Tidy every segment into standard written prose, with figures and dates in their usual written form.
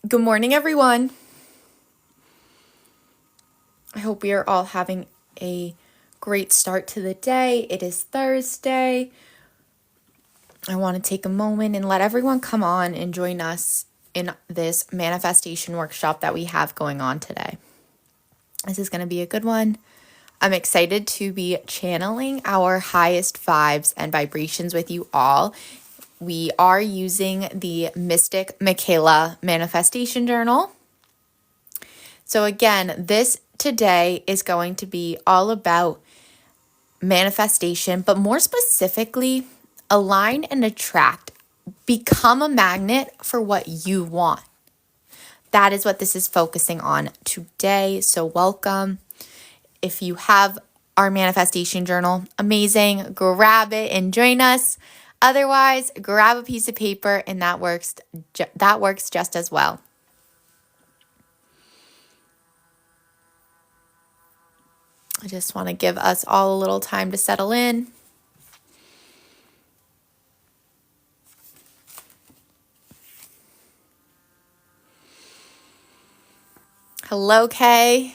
Good morning, everyone. I hope we are all having a great start to the day. It is Thursday. I want to take a moment and let everyone come on and join us in this manifestation workshop that we have going on today. This is going to be a good one. I'm excited to be channeling our highest vibes and vibrations with you all. We are using the Mystic Michaela Manifestation Journal. So again, this today is going to be all about manifestation, but more specifically, align and attract. Become a magnet for what you want. That is what this is focusing on today. So welcome. If you have our manifestation journal, amazing. Grab it and join us. Otherwise, grab a piece of paper and that works just as well. I just want to give us all a little time to settle in. Hello, Kay.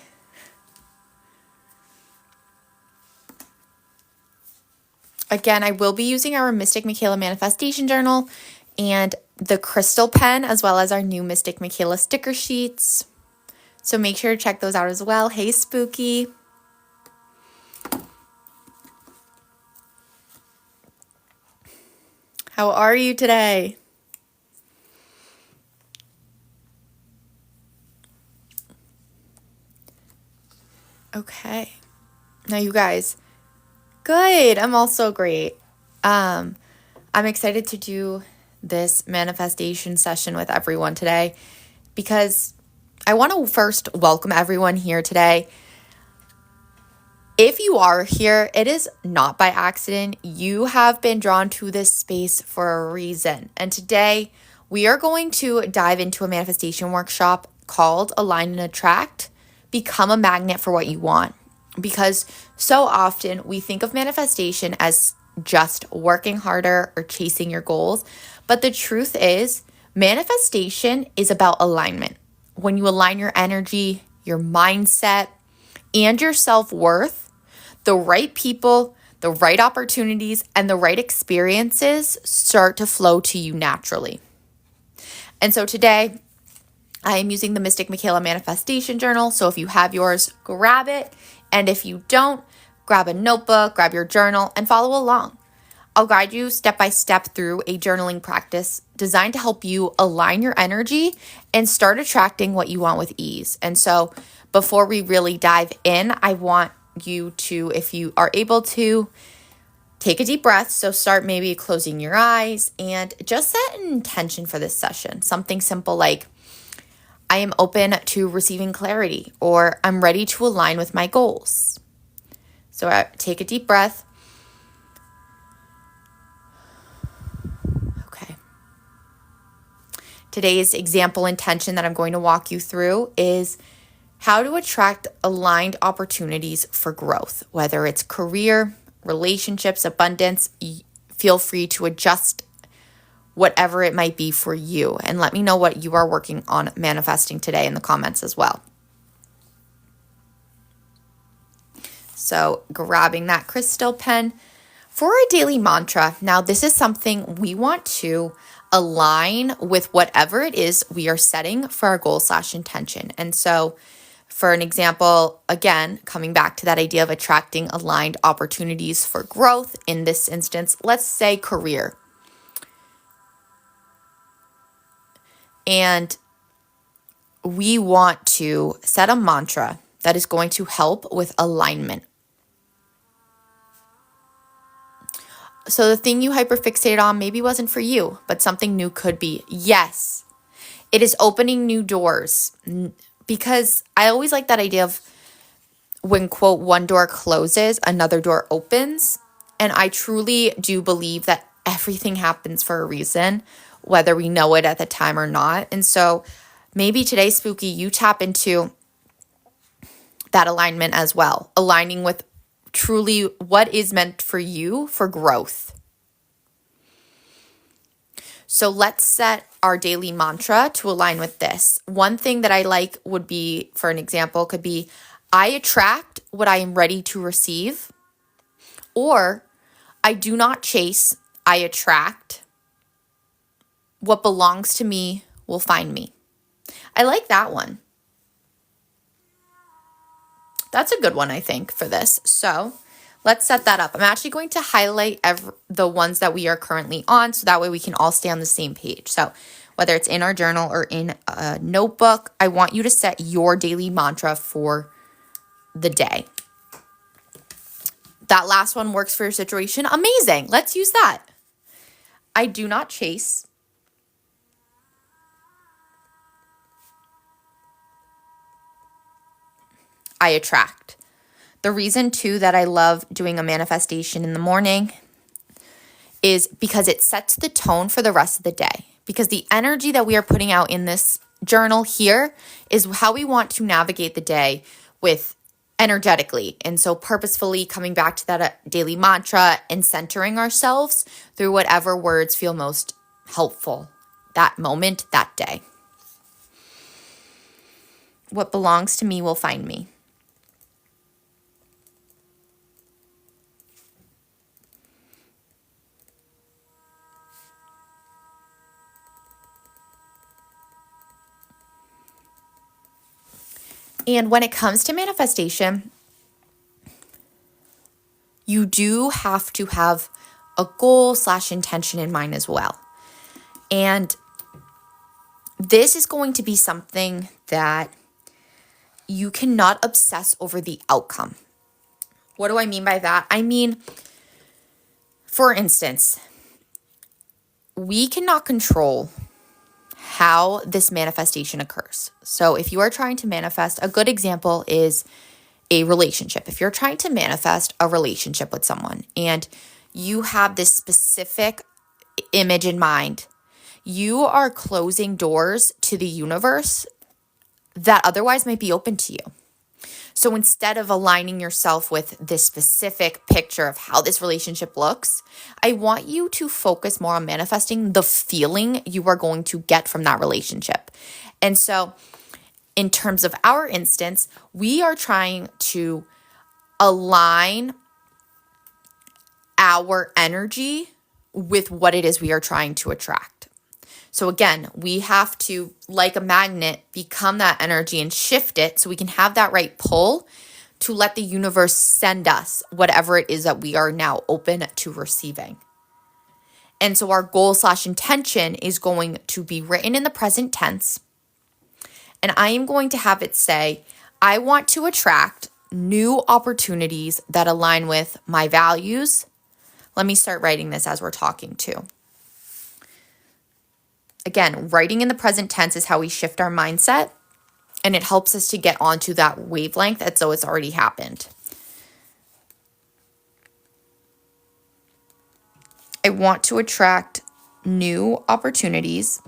Again, I will be using our Mystic Michaela Manifestation Journal and the crystal pen, as well as our new Mystic Michaela sticker sheets. So make sure to check those out as well. Hey, Spooky. How are you today? Okay. Now, you guys, good. I'm also great. I'm excited to do this manifestation session with everyone today because I want to first welcome everyone here today. If you are here, it is not by accident. You have been drawn to this space for a reason. And today we are going to dive into a manifestation workshop called Align and Attract. Become a magnet for what you want. Because so often we think of manifestation as just working harder or chasing your goals. But the truth is, manifestation is about alignment. When you align your energy, your mindset, and your self-worth, the right people, the right opportunities, and the right experiences start to flow to you naturally. And so today, I am using the Mystic Michaela Manifestation Journal. So if you have yours, grab it. And if you don't, grab a notebook, grab your journal, and follow along. I'll guide you step by step through a journaling practice designed to help you align your energy and start attracting what you want with ease. And so before we really dive in, I want you to, if you are able to, take a deep breath. So start maybe closing your eyes and just set an intention for this session. Something simple like, I am open to receiving clarity, or I'm ready to align with my goals. So take a deep breath. Okay. Today's example intention that I'm going to walk you through is how to attract aligned opportunities for growth, whether it's career, relationships, abundance. Feel free to adjust whatever it might be for you. And let me know what you are working on manifesting today in the comments as well. So grabbing that crystal pen for a daily mantra. Now, this is something we want to align with whatever it is we are setting for our goal/intention. And so for an example, again, coming back to that idea of attracting aligned opportunities for growth, in this instance, let's say career. And we want to set a mantra that is going to help with alignment. So the thing you hyperfixated on maybe wasn't for you, but something new could be. Yes, it is opening new doors. Because I always like that idea of when, quote, one door closes, another door opens. And I truly do believe that everything happens for a reason, whether we know it at the time or not. And so maybe today, Spooky, you tap into that alignment as well, aligning with truly what is meant for you for growth. So let's set our daily mantra to align with this. One thing that I like would be, for an example, could be, I attract what I am ready to receive, or I do not chase, I attract. What belongs to me will find me. I like that one. That's a good one, I think, for this. So let's set that up. I'm actually going to highlight the ones that we are currently on, so that way we can all stay on the same page. So whether it's in our journal or in a notebook, I want you to set your daily mantra for the day. That last one works for your situation. Amazing. Let's use that. I do not chase. I attract. The reason, too, that I love doing a manifestation in the morning is because it sets the tone for the rest of the day. Because the energy that we are putting out in this journal here is how we want to navigate the day with energetically. And so purposefully coming back to that daily mantra and centering ourselves through whatever words feel most helpful that moment, that day. What belongs to me will find me. And when it comes to manifestation, you do have to have a goal/intention in mind as well. And this is going to be something that you cannot obsess over the outcome. What do I mean by that? I mean, for instance, we cannot control how this manifestation occurs. So if you are trying to manifest, a good example is a relationship. If you're trying to manifest a relationship with someone and you have this specific image in mind, you are closing doors to the universe that otherwise might be open to you. So instead of aligning yourself with this specific picture of how this relationship looks, I want you to focus more on manifesting the feeling you are going to get from that relationship. And so in terms of our instance, we are trying to align our energy with what it is we are trying to attract. So again, we have to, like a magnet, become that energy and shift it so we can have that right pull to let the universe send us whatever it is that we are now open to receiving. And so our goal/intention is going to be written in the present tense. And I am going to have it say, I want to attract new opportunities that align with my values. Let me start writing this as we're talking too. Again, writing in the present tense is how we shift our mindset, and it helps us to get onto that wavelength as though it's already happened. I want to attract new opportunities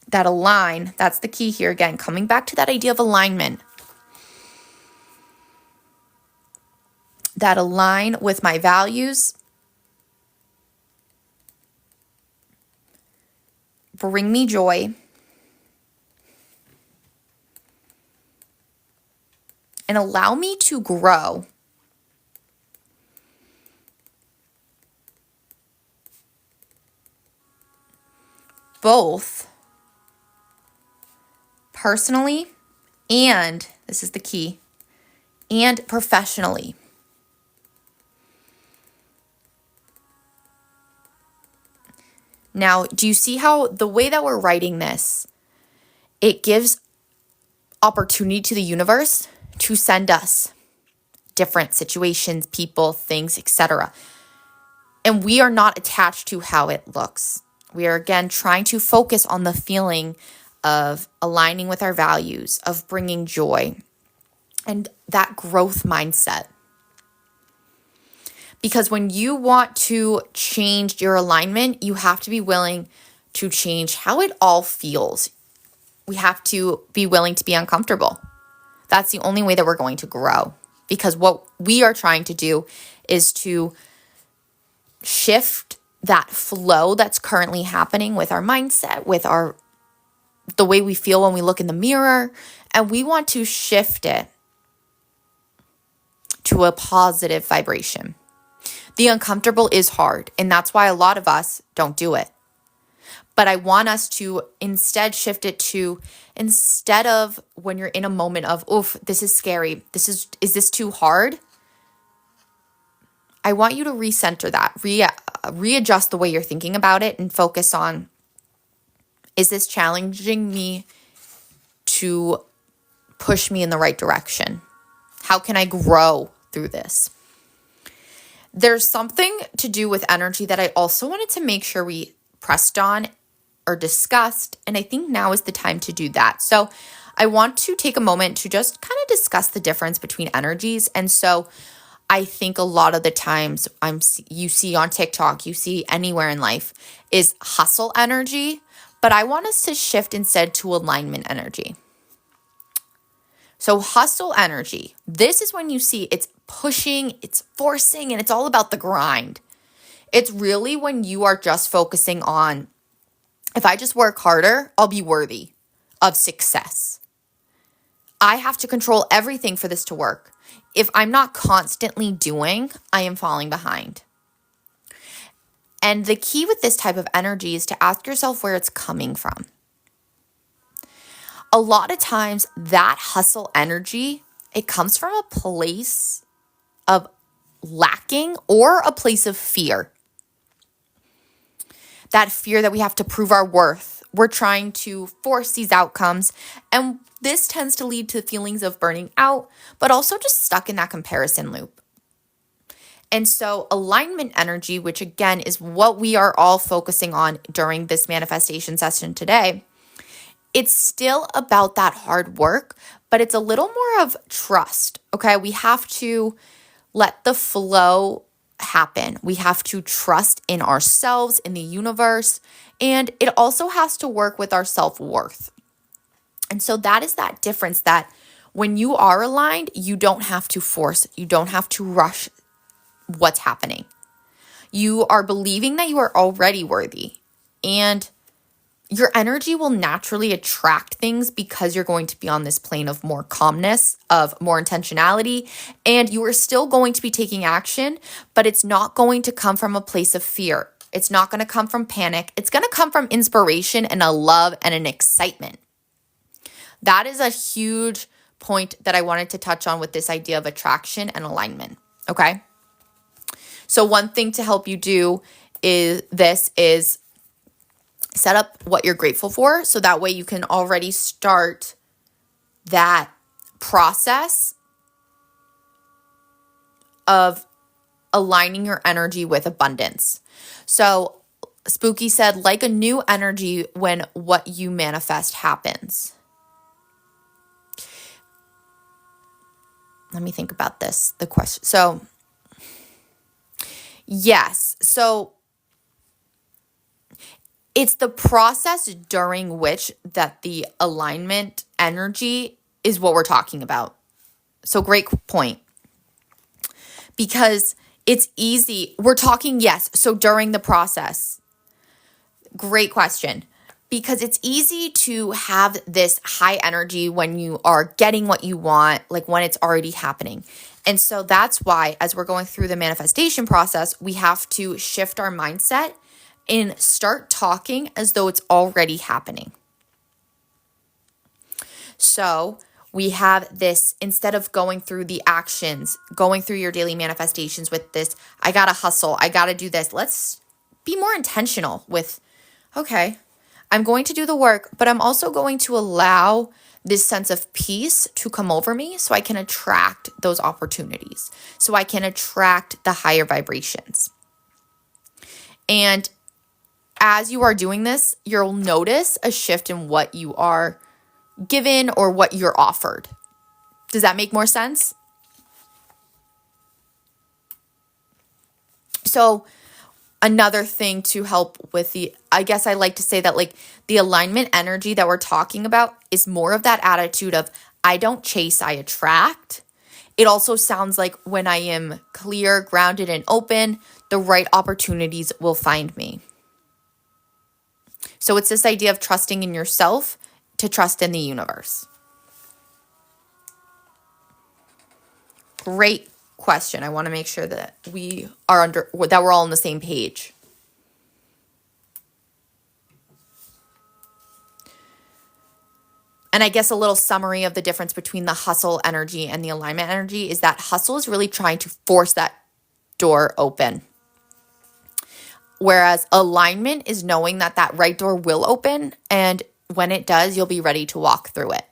that align. That's the key here again, coming back to that idea of alignment. That align with my values, bring me joy, and allow me to grow both personally and, this is the key, and professionally. Now, do you see how the way that we're writing this, it gives opportunity to the universe to send us different situations, people, things, etc. And we are not attached to how it looks. We are, again, trying to focus on the feeling of aligning with our values, of bringing joy, and that growth mindset. Because when you want to change your alignment, you have to be willing to change how it all feels. We have to be willing to be uncomfortable. That's the only way that we're going to grow. Because what we are trying to do is to shift that flow that's currently happening with our mindset, with the way we feel when we look in the mirror, and we want to shift it to a positive vibration. The uncomfortable is hard, and that's why a lot of us don't do it. But I want us to instead shift it to, instead of when you're in a moment of, oof, this is scary, is this too hard? I want you to recenter that, readjust the way you're thinking about it and focus on, is this challenging me to push me in the right direction? How can I grow through this? There's something to do with energy that I also wanted to make sure we pressed on or discussed, and I think now is the time to do that. So I want to take a moment to just kind of discuss the difference between energies. And so I think a lot of the times you see on TikTok, you see anywhere in life is hustle energy, but I want us to shift instead to alignment energy. So hustle energy, this is when you see it's pushing, it's forcing, and it's all about the grind. It's really when you are just focusing on, if I just work harder, I'll be worthy of success. I have to control everything for this to work. If I'm not constantly doing, I am falling behind. And the key with this type of energy is to ask yourself where it's coming from. A lot of times that hustle energy, it comes from a place of lacking or a place of fear. That fear that we have to prove our worth. We're trying to force these outcomes, and this tends to lead to feelings of burning out, but also just stuck in that comparison loop. And so alignment energy, which again is what we are all focusing on during this manifestation session today, it's still about that hard work, but it's a little more of trust, okay? We have to let the flow happen. We have to trust in ourselves, in the universe, and it also has to work with our self-worth. And so that is that difference, that when you are aligned, you don't have to force, you don't have to rush what's happening. You are believing that you are already worthy, and your energy will naturally attract things because you're going to be on this plane of more calmness, of more intentionality, and you are still going to be taking action, but it's not going to come from a place of fear. It's not going to come from panic. It's going to come from inspiration and a love and an excitement. That is a huge point that I wanted to touch on with this idea of attraction and alignment, okay? So one thing to help you do is set up what you're grateful for, so that way you can already start that process of aligning your energy with abundance. So Spooky said, like a new energy when what you manifest happens. Let me think about this, the question. So yes, so it's the process during which that the alignment energy is what we're talking about. So great point. Because it's easy. We're talking, yes, so during the process. Great question. Because it's easy to have this high energy when you are getting what you want, like when it's already happening. And so that's why, as we're going through the manifestation process, we have to shift our mindset and start talking as though it's already happening. So we have this, instead of going through the actions, going through your daily manifestations with this, I gotta hustle, I gotta do this. Let's be more intentional with, okay, I'm going to do the work, but I'm also going to allow this sense of peace to come over me so I can attract those opportunities, so I can attract the higher vibrations. And as you are doing this, you'll notice a shift in what you are given or what you're offered. Does that make more sense? So another thing to help with I guess I like to say that like the alignment energy that we're talking about is more of that attitude of I don't chase, I attract. It also sounds like when I am clear, grounded, and open, the right opportunities will find me. So it's this idea of trusting in yourself to trust in the universe. Great question. I want to make sure that we're all on the same page. And I guess a little summary of the difference between the hustle energy and the alignment energy is that hustle is really trying to force that door open. Whereas alignment is knowing that that right door will open, and when it does, you'll be ready to walk through it.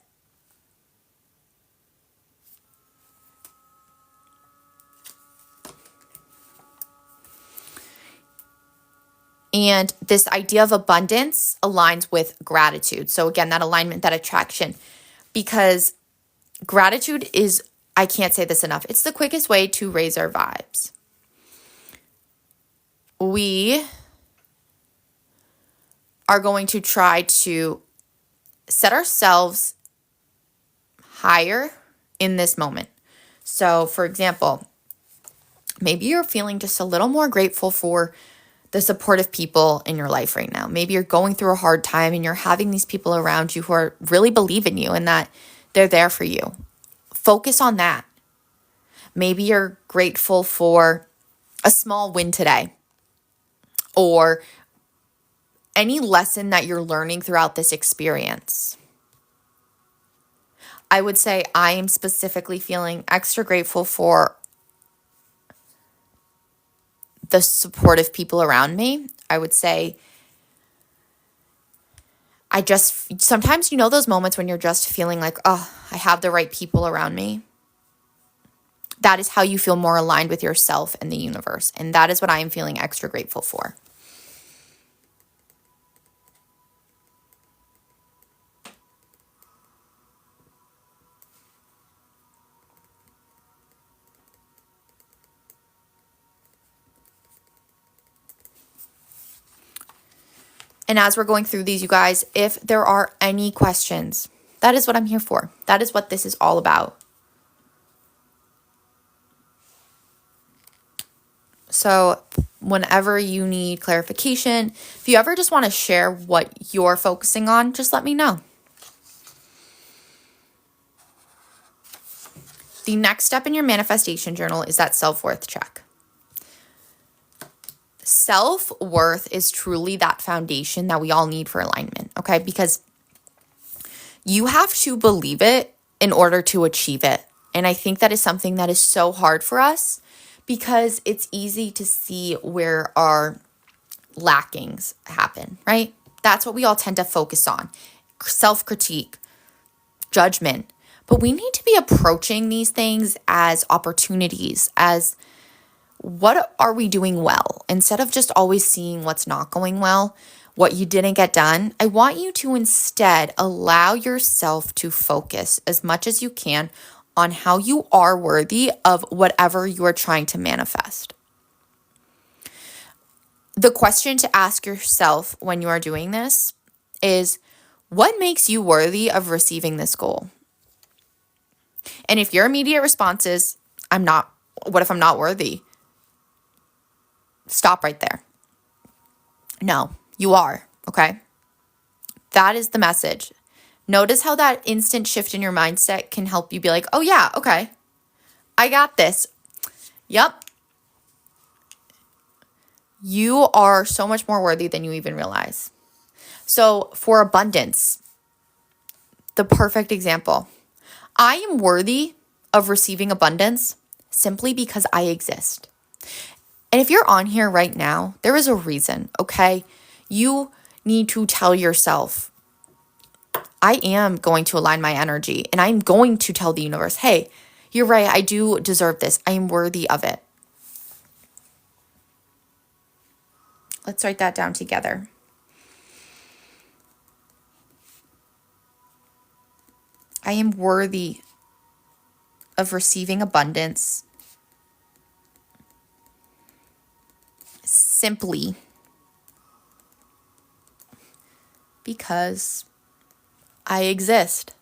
And this idea of abundance aligns with gratitude. So again, that alignment, that attraction, because gratitude is, I can't say this enough, it's the quickest way to raise our vibes. We are going to try to set ourselves higher in this moment. So for example, maybe you're feeling just a little more grateful for the supportive people in your life right now. Maybe you're going through a hard time and you're having these people around you who are really believe in you and that they're there for you. Focus on that. Maybe you're grateful for a small win today or any lesson that you're learning throughout this experience. I would say I am specifically feeling extra grateful for the supportive people around me. I would say sometimes, those moments when you're just feeling like, oh, I have the right people around me. That is how you feel more aligned with yourself and the universe. And that is what I am feeling extra grateful for. And as we're going through these, you guys, if there are any questions, that is what I'm here for. That is what this is all about. So whenever you need clarification, if you ever just want to share what you're focusing on, just let me know. The next step in your manifestation journal is that self-worth check. Self-worth is truly that foundation that we all need for alignment, okay? Because you have to believe it in order to achieve it. And I think that is something that is so hard for us because it's easy to see where our lackings happen, right? That's what we all tend to focus on. Self-critique, judgment. But we need to be approaching these things as opportunities, as what are we doing well? Instead of just always seeing what's not going well, what you didn't get done, I want you to instead allow yourself to focus as much as you can on how you are worthy of whatever you are trying to manifest. The question to ask yourself when you are doing this is, what makes you worthy of receiving this goal? And if your immediate response is, what if I'm not worthy? Stop right there. No, you are, okay? That is the message. Notice how that instant shift in your mindset can help you be like, oh yeah, okay, I got this. Yep. You are so much more worthy than you even realize. So for abundance, the perfect example. I am worthy of receiving abundance simply because I exist. And if you're on here right now, there is a reason, okay? You need to tell yourself, I am going to align my energy and I'm going to tell the universe, hey, you're right, I do deserve this. I am worthy of it. Let's write that down together. I am worthy of receiving abundance simply because I exist.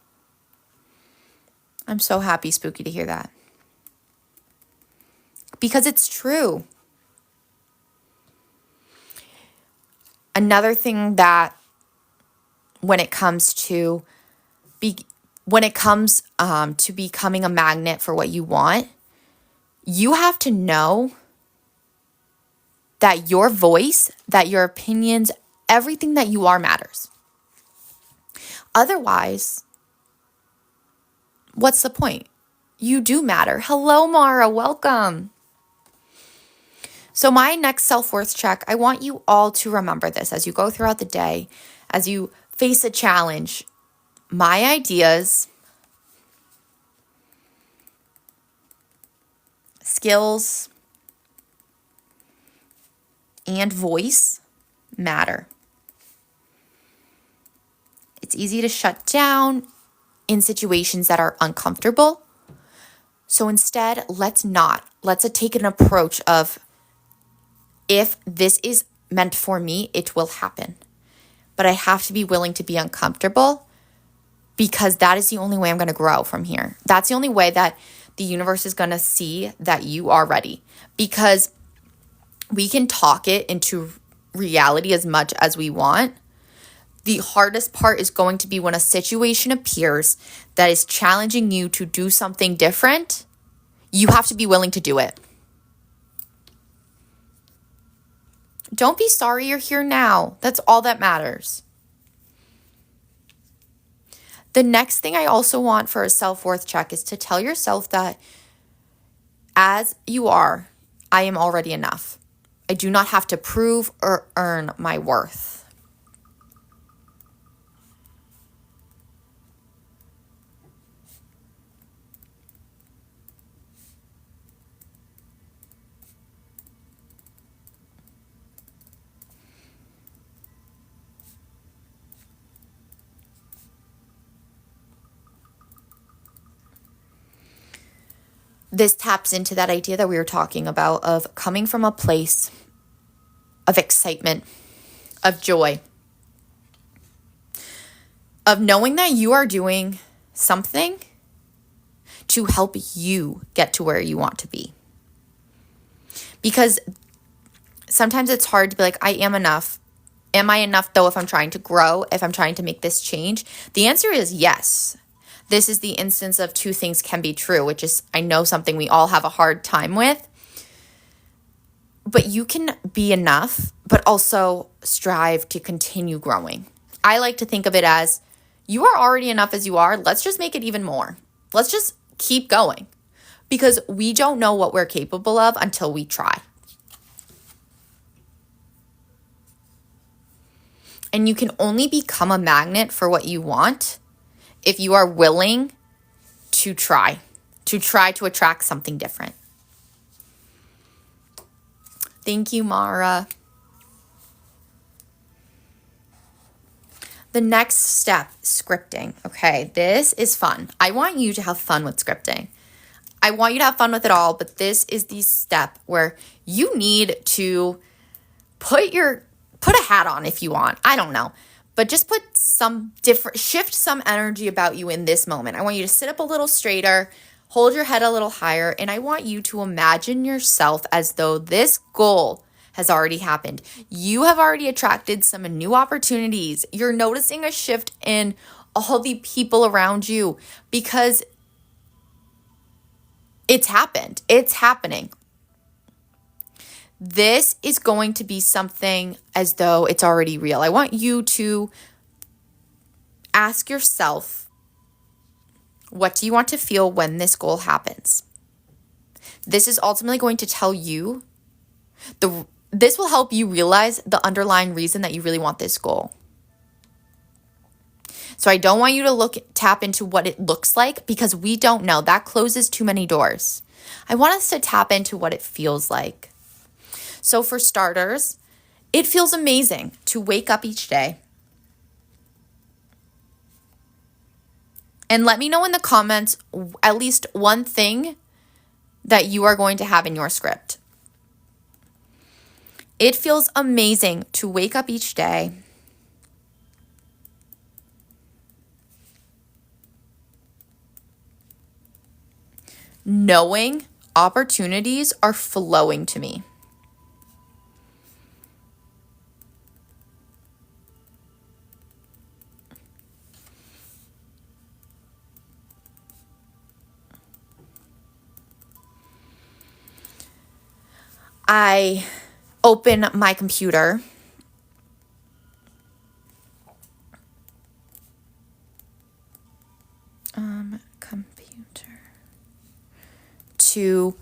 I'm so happy, Spooky, to hear that. because it's true. Another thing that when it comes to to becoming a magnet for what you want, you have to know that your voice, that your opinions, everything that you are matters. Otherwise, what's the point? You do matter. Hello, Mara. Welcome. So my next self-worth check, I want you all to remember this as you go throughout the day, as you face a challenge. My ideas, skills, and voice matter. It's easy to shut down in situations that are uncomfortable. So instead, let's take an approach of, if this is meant for me, it will happen. But I have to be willing to be uncomfortable, because that is the only way I'm going to grow from here. That's the only way that the universe is going to see that you are ready. Because we can talk it into reality as much as we want. The hardest part is going to be when a situation appears that is challenging you to do something different. You have to be willing to do it. Don't be sorry you're here now. That's all that matters. The next thing I also want for a self-worth check is to tell yourself that as you are, I am already enough. I do not have to prove or earn my worth. This taps into that idea that we were talking about of coming from a place of excitement, of joy, of knowing that you are doing something to help you get to where you want to be. Because sometimes it's hard to be like, I am enough. Am I enough though if I'm trying to grow, if I'm trying to make this change? The answer is yes. This is the instance of two things can be true, which is, I know, something we all have a hard time with. But you can be enough, but also strive to continue growing. I like to think of it as, you are already enough as you are. Let's just make it even more. Let's just keep going. Because we don't know what we're capable of until we try. And you can only become a magnet for what you want if you are willing to try to attract something different. Thank you, Mara. The next step, scripting. Okay, this is fun. I want you to have fun with scripting. I want you to have fun with it all, but this is the step where you need to put a hat on if you want. I don't know. But just shift some energy about you in this moment. I want you to sit up a little straighter, hold your head a little higher, and I want you to imagine yourself as though this goal has already happened. You have already attracted some new opportunities. You're noticing a shift in all the people around you because it's happened. It's happening. This is going to be something as though it's already real. I want you to ask yourself, what do you want to feel when this goal happens? This is ultimately going to tell you, this will help you realize the underlying reason that you really want this goal. So I don't want you to tap into what it looks like because we don't know. That closes too many doors. I want us to tap into what it feels like. So for starters, it feels amazing to wake up each day. And let me know in the comments at least one thing that you are going to have in your script. It feels amazing to wake up each day knowing Opportunities are flowing to me. I open my computer. To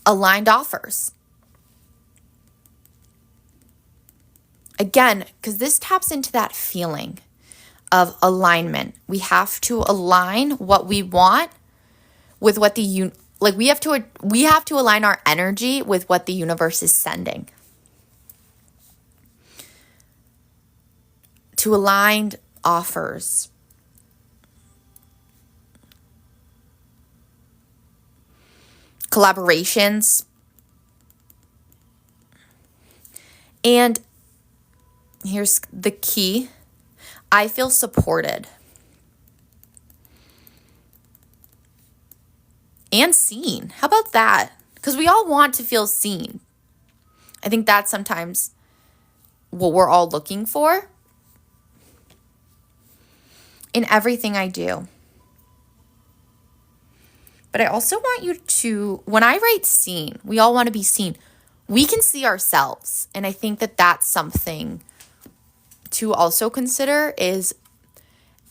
aligned offers. Again, because this taps into that feeling of alignment. We have to align what we want with what we have to align our energy with what the universe is sending. To aligned offers. Collaborations. And here's the key. I feel supported and seen. How about that? Because we all want to feel seen. I think that's sometimes what we're all looking for in everything I do. But I also want you to, when I write seen, we all want to be seen. We can see ourselves. And I think that that's something to also consider is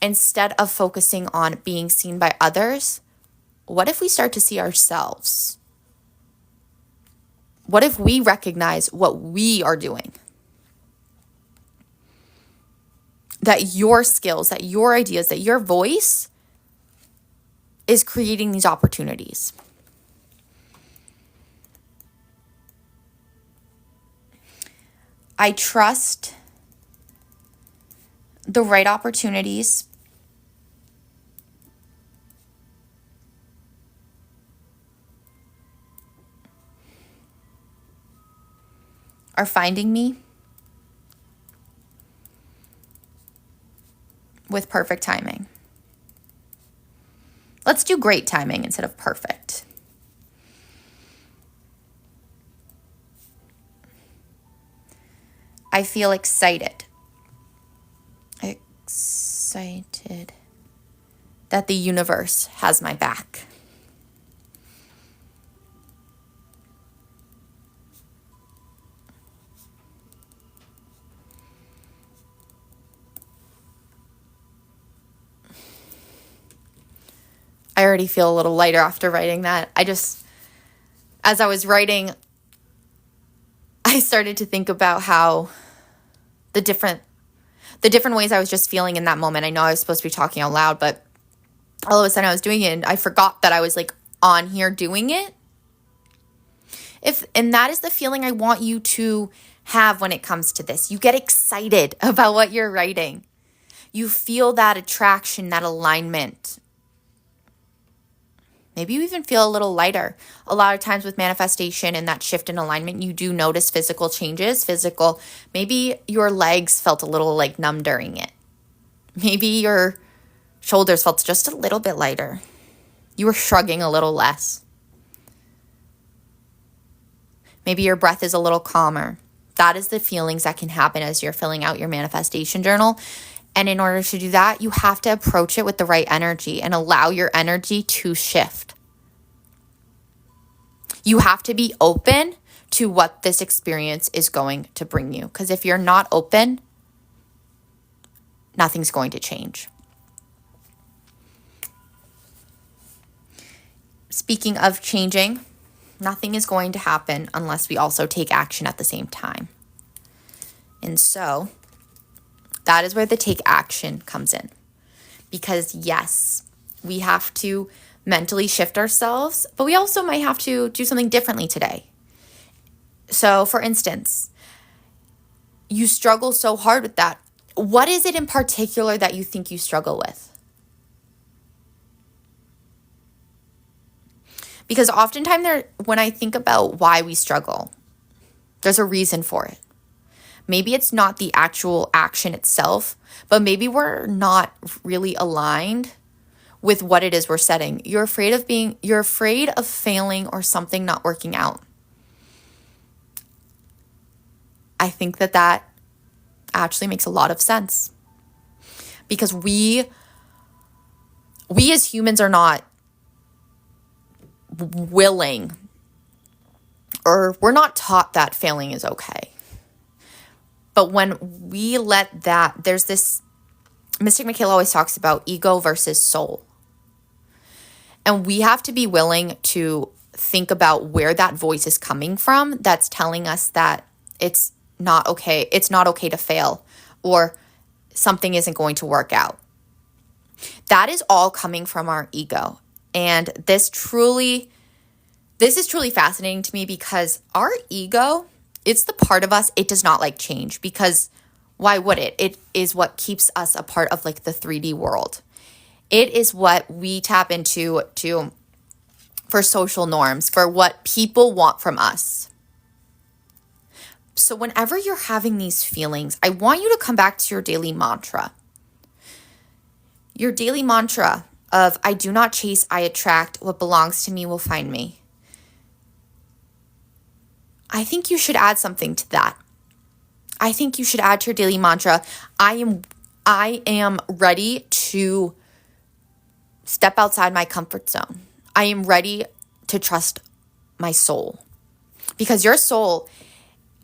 instead of focusing on being seen by others, what if we start to see ourselves? What if we recognize what we are doing? That your skills, that your ideas, that your voice is creating these opportunities. I trust the right opportunities are finding me with perfect timing. Let's do great timing instead of perfect. I feel excited. Excited that the universe has my back. I already feel a little lighter after writing that. As I was writing, I started to think about how the different ways I was just feeling in that moment. I know I was supposed to be talking out loud, but all of a sudden I was doing it and I forgot that I was like on here doing it. And that is the feeling I want you to have when it comes to this. You get excited about what you're writing. You feel that attraction, that alignment. Maybe you even feel a little lighter. A lot of times with manifestation and that shift in alignment, you do notice physical changes. Maybe your legs felt a little like numb during it. Maybe your shoulders felt just a little bit lighter. You were shrugging a little less. Maybe your breath is a little calmer. That is the feelings that can happen as you're filling out your manifestation journal. And in order to do that, you have to approach it with the right energy and allow your energy to shift. You have to be open to what this experience is going to bring you. Because if you're not open, nothing's going to change. Speaking of changing, nothing is going to happen unless we also take action at the same time. And so that is where the take action comes in. Because yes, we have to mentally shift ourselves, but we also might have to do something differently today. So for instance, you struggle so hard with that. What is it in particular that you think you struggle with? Because oftentimes when I think about why we struggle, there's a reason for it. Maybe it's not the actual action itself, but maybe we're not really aligned with what it is we're setting. You're afraid of failing or something not working out. I think that actually makes a lot of sense, because we as humans are not willing, or we're not taught that failing is okay. But when we let that, there's this, Mystic Michaela always talks about ego versus soul. And we have to be willing to think about where that voice is coming from that's telling us that it's not okay to fail, or something isn't going to work out. That is all coming from our ego. And this is truly fascinating to me, because our ego, it's the part of us it does not like change, because why would it? It is what keeps us a part of like the 3D world. It is what we tap into for social norms, for what people want from us. So whenever you're having these feelings, I want you to come back to your daily mantra. Your daily mantra of, I do not chase, I attract. What belongs to me will find me. I think you should add something to that. I think you should add to your daily mantra, I am ready to step outside my comfort zone. I am ready to trust my soul. Because your soul,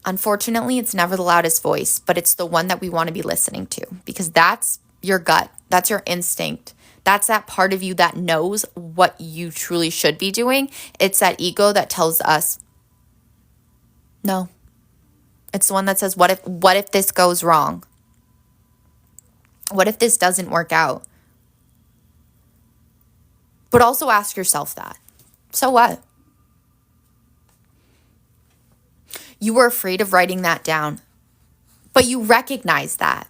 unfortunately, it's never the loudest voice, but it's the one that we want to be listening to, because that's your gut. That's your instinct. That's that part of you that knows what you truly should be doing. It's that ego that tells us, no. It's the one that says, what if this goes wrong? What if this doesn't work out? But also ask yourself that. So what? You were afraid of writing that down, but you recognize that.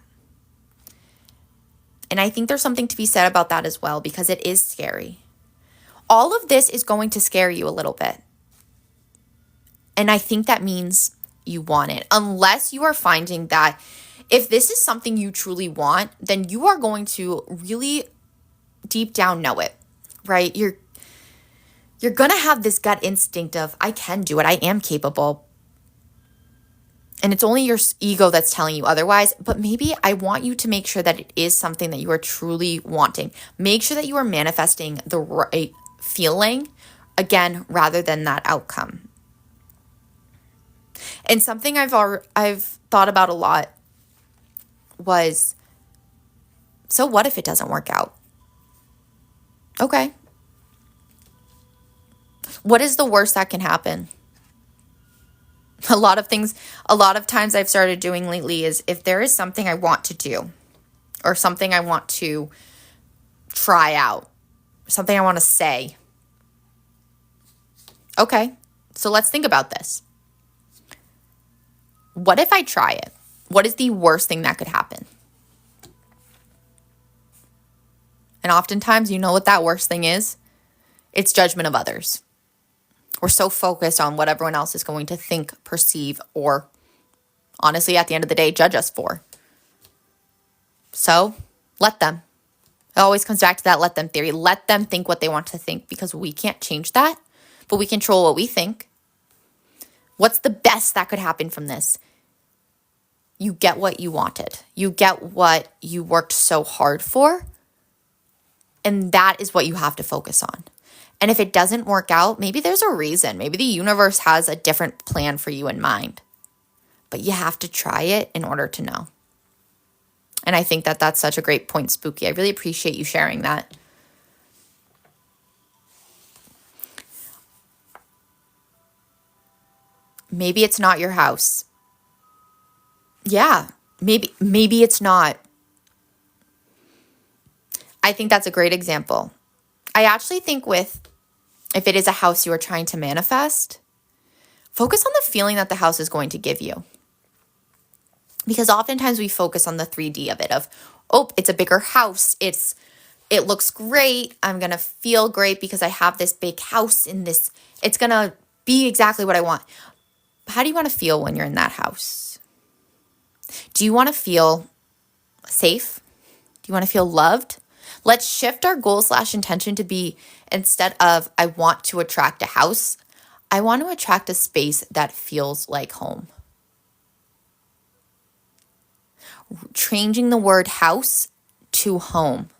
And I think there's something to be said about that as well, because it is scary. All of this is going to scare you a little bit. And I think that means you want it. Unless you are finding that if this is something you truly want, then you are going to really deep down know it, right? You're going to have this gut instinct of, I can do it. I am capable. And it's only your ego that's telling you otherwise. But maybe I want you to make sure that it is something that you are truly wanting. Make sure that you are manifesting the right feeling, again, rather than that outcome. And something I've thought about a lot was, so what if it doesn't work out? Okay. What is the worst that can happen? A lot of times I've started doing lately is, if there is something I want to do, or something I want to try out, something I want to say. Okay, so let's think about this. What if I try it? What is the worst thing that could happen? And oftentimes, you know what that worst thing is? It's judgment of others. We're so focused on what everyone else is going to think, perceive, or honestly, at the end of the day, judge us for. So let them. It always comes back to that let them theory. Let them think what they want to think, because we can't change that, but we control what we think. What's the best that could happen from this? You get what you wanted. You get what you worked so hard for. And that is what you have to focus on. And if it doesn't work out, maybe there's a reason. Maybe the universe has a different plan for you in mind. But you have to try it in order to know. And I think that that's such a great point, Spooky. I really appreciate you sharing that. Maybe it's not your house. Yeah, maybe it's not. I think that's a great example. I actually think if it is a house you are trying to manifest, focus on the feeling that the house is going to give you. Because oftentimes we focus on the 3D of it, of, oh, it's a bigger house. It looks great. I'm going to feel great because I have this big house in this. It's going to be exactly what I want. How do you want to feel when you're in that house? Do you want to feel safe? Do you want to feel loved? Let's shift our goal/intention to be, instead of I want to attract a house, I want to attract a space that feels like home. Changing the word house to home.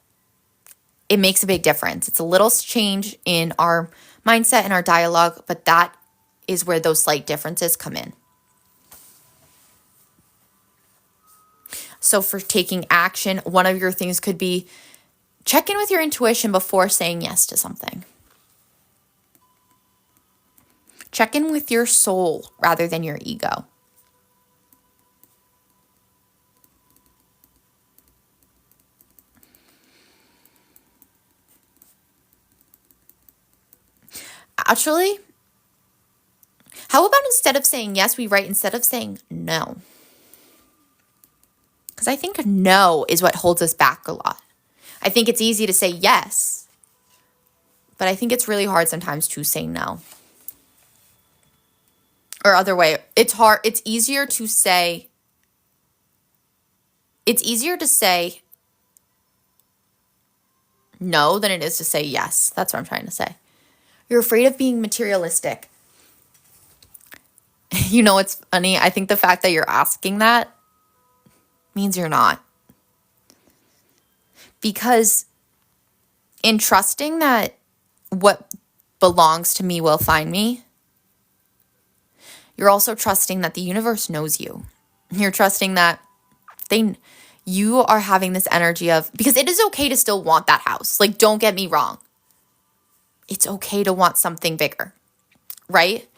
It makes a big difference. It's a little change in our mindset and our dialogue, but that is where those slight differences come in. So for taking action, one of your things could be check in with your intuition before saying yes to something. Check in with your soul rather than your ego. Actually, how about instead of saying yes, we write instead of saying no? Because I think no is what holds us back a lot. I think it's easy to say yes, but I think it's really hard sometimes to say no. Or other way, it's hard. It's easier to say no than it is to say yes. That's what I'm trying to say. You're afraid of being materialistic. You know, it's funny. I think the fact that you're asking that means you're not. Because in trusting that what belongs to me will find me, you're also trusting that the universe knows you. You're trusting that you are having this energy of, because it is okay to still want that house. Like, don't get me wrong. It's okay to want something bigger, right?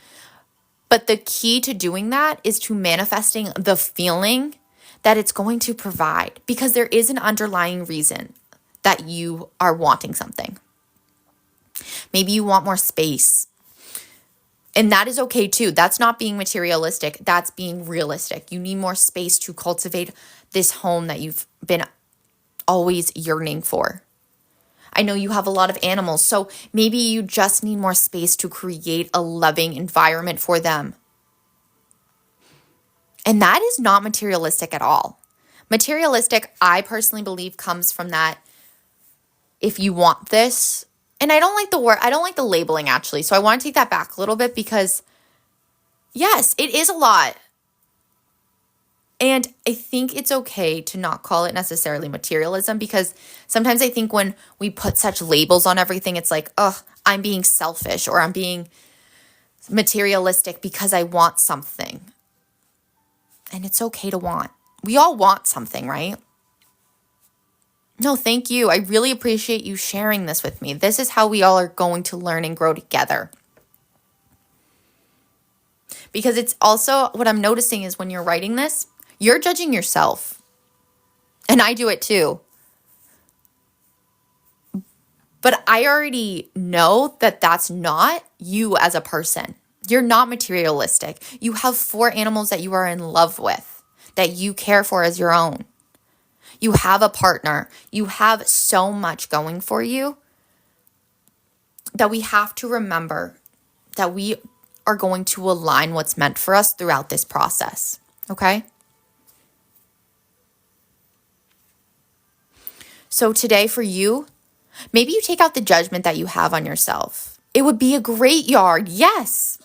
But the key to doing that is to manifesting the feeling that it's going to provide, because there is an underlying reason that you are wanting something. Maybe you want more space. And that is okay too. That's not being materialistic. That's being realistic. You need more space to cultivate this home that you've been always yearning for. I know you have a lot of animals, so maybe you just need more space to create a loving environment for them. And that is not materialistic at all. Materialistic, I personally believe, comes from that if you want this, and I don't like the word, I don't like the labeling actually. So I want to take that back a little bit, because yes, it is a lot. And I think it's okay to not call it necessarily materialism, because sometimes I think when we put such labels on everything, it's like, oh, I'm being selfish or I'm being materialistic because I want something. And it's okay to want. We all want something, right? No, thank you. I really appreciate you sharing this with me. This is how we all are going to learn and grow together. Because it's also, what I'm noticing is when you're writing this, you're judging yourself. And I do it too. But I already know that that's not you as a person. You're not materialistic. You have 4 animals that you are in love with, that you care for as your own. You have a partner. You have so much going for you that we have to remember that we are going to align what's meant for us throughout this process. Okay? So today for you, maybe you take out the judgment that you have on yourself. It would be a great yard. Yes.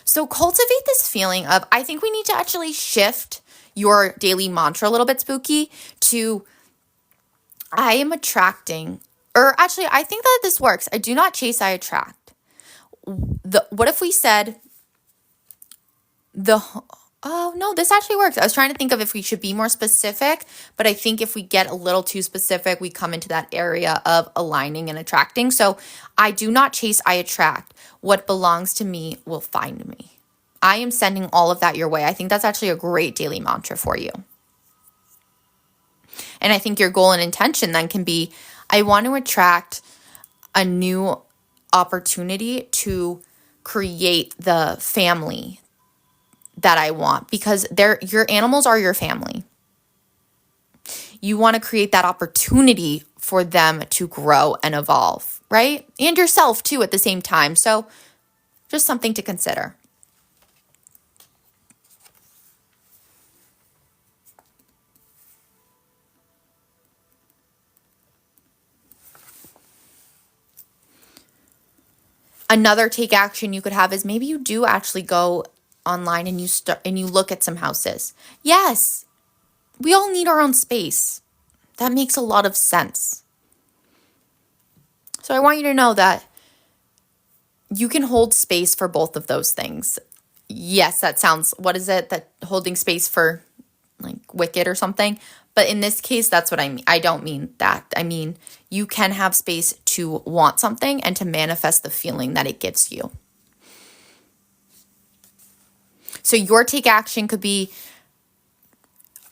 So cultivate this feeling of, I think we need to actually shift your daily mantra a little bit, Spooky, to I am attracting, or actually, I think that this works. I do not chase, I attract. What if we said oh no, this actually works. I was trying to think of if we should be more specific, but I think if we get a little too specific, we come into that area of aligning and attracting. So I do not chase, I attract. What belongs to me will find me. I am sending all of that your way. I think that's actually a great daily mantra for you. And I think your goal and intention then can be, I want to attract a new opportunity to create the family that I want, because your animals are your family. You want to create that opportunity for them to grow and evolve, right? And yourself too at the same time. So just something to consider. Another take action you could have is maybe you do actually go online and you look at some houses. Yes, we all need our own space. That makes a lot of sense. So I want you to know that you can hold space for both of those things. Yes, that sounds, what is it? That holding space for like wicked or something. But in this case, that's what I mean. I don't mean that. I mean, you can have space to want something and to manifest the feeling that it gives you. So your take action could be,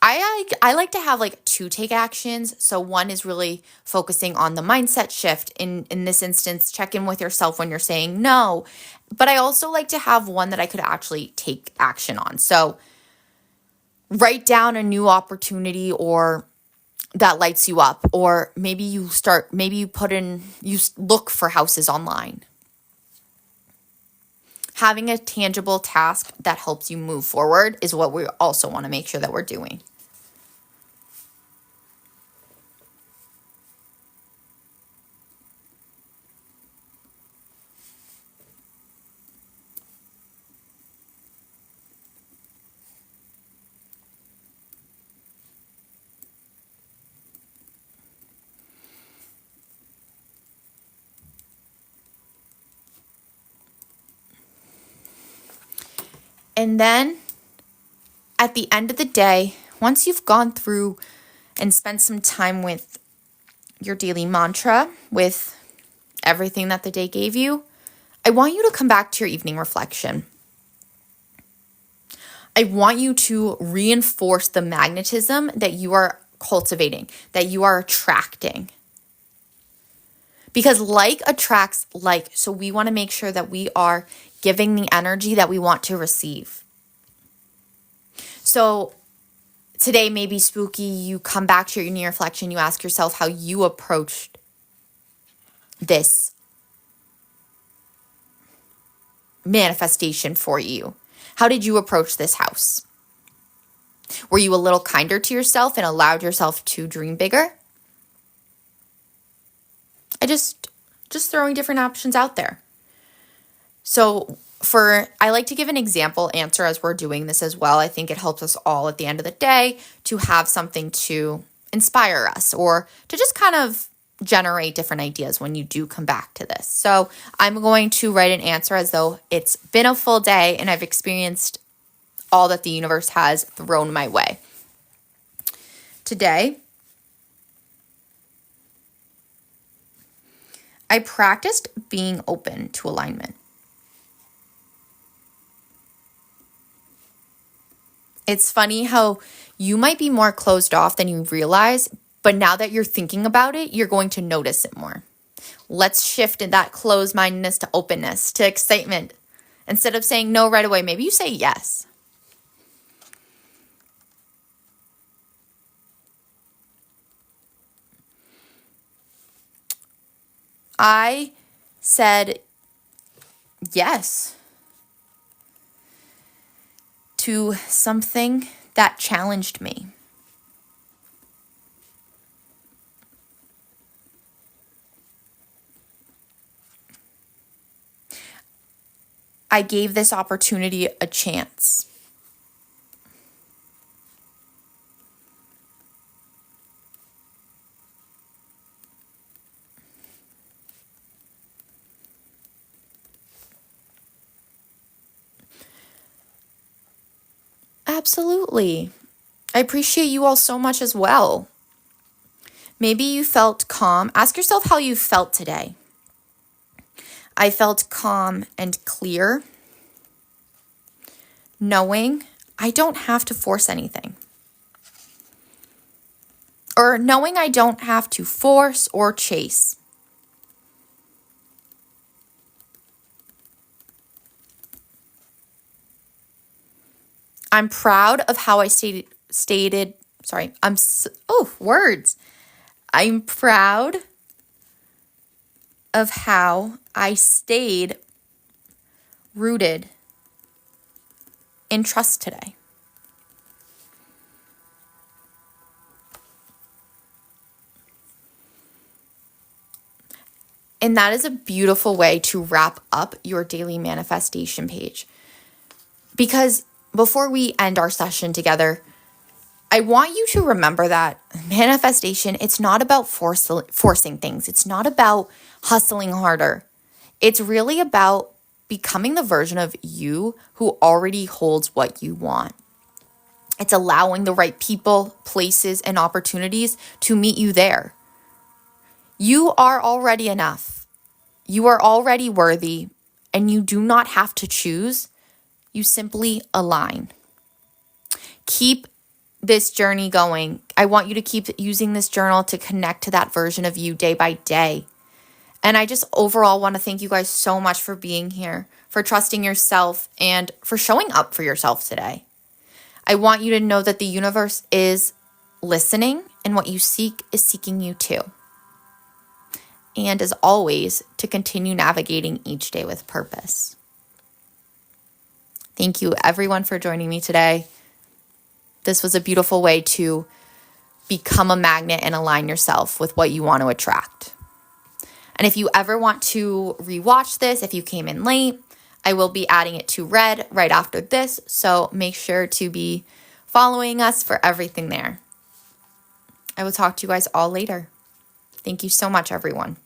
I like to have like two take actions. So one is really focusing on the mindset shift. In this instance, check in with yourself when you're saying no. But I also like to have one that I could actually take action on. So write down a new opportunity or that lights you up, or maybe you look for houses online. Having a tangible task that helps you move forward is what we also want to make sure that we're doing. And then at the end of the day, once you've gone through and spent some time with your daily mantra, with everything that the day gave you, I want you to come back to your evening reflection. I want you to reinforce the magnetism that you are cultivating, that you are attracting. Because like attracts like, so we want to make sure that we are giving the energy that we want to receive. So today may be spooky. You come back to your evening reflection, you ask yourself how you approached this manifestation for you. How did you approach this house? Were you a little kinder to yourself and allowed yourself to dream bigger? I just throwing different options out there. So I like to give an example answer as we're doing this as well. I think it helps us all at the end of the day to have something to inspire us or to just kind of generate different ideas when you do come back to this. So I'm going to write an answer as though it's been a full day and I've experienced all that the universe has thrown my way. Today, I practiced being open to alignment. It's funny how you might be more closed off than you realize, but now that you're thinking about it, you're going to notice it more. Let's shift in that closed-mindedness to openness, to excitement. Instead of saying no right away, maybe you say yes. I said yes to something that challenged me. I gave this opportunity a chance. Absolutely. I appreciate you all so much as well. Maybe you felt calm. Ask yourself how you felt today. I felt calm and clear, knowing I don't have to force anything. Or knowing I don't have to force or chase. I'm proud of how I I'm proud of how I stayed rooted in trust today. And that is a beautiful way to wrap up your daily manifestation page. Because before we end our session together, I want you to remember that manifestation, it's not about forcing things. It's not about hustling harder. It's really about becoming the version of you who already holds what you want. It's allowing the right people, places, and opportunities to meet you there. You are already enough. You are already worthy, and you do not have to choose. You simply align. Keep this journey going. I want you to keep using this journal to connect to that version of you day by day. And I just overall want to thank you guys so much for being here, for trusting yourself, and for showing up for yourself today. I want you to know that the universe is listening, and what you seek is seeking you too. And as always, to continue navigating each day with purpose. Thank you everyone for joining me today. This was a beautiful way to become a magnet and align yourself with what you want to attract. And if you ever want to rewatch this, if you came in late, I will be adding it to Red right after this. So make sure to be following us for everything there. I will talk to you guys all later. Thank you so much, everyone.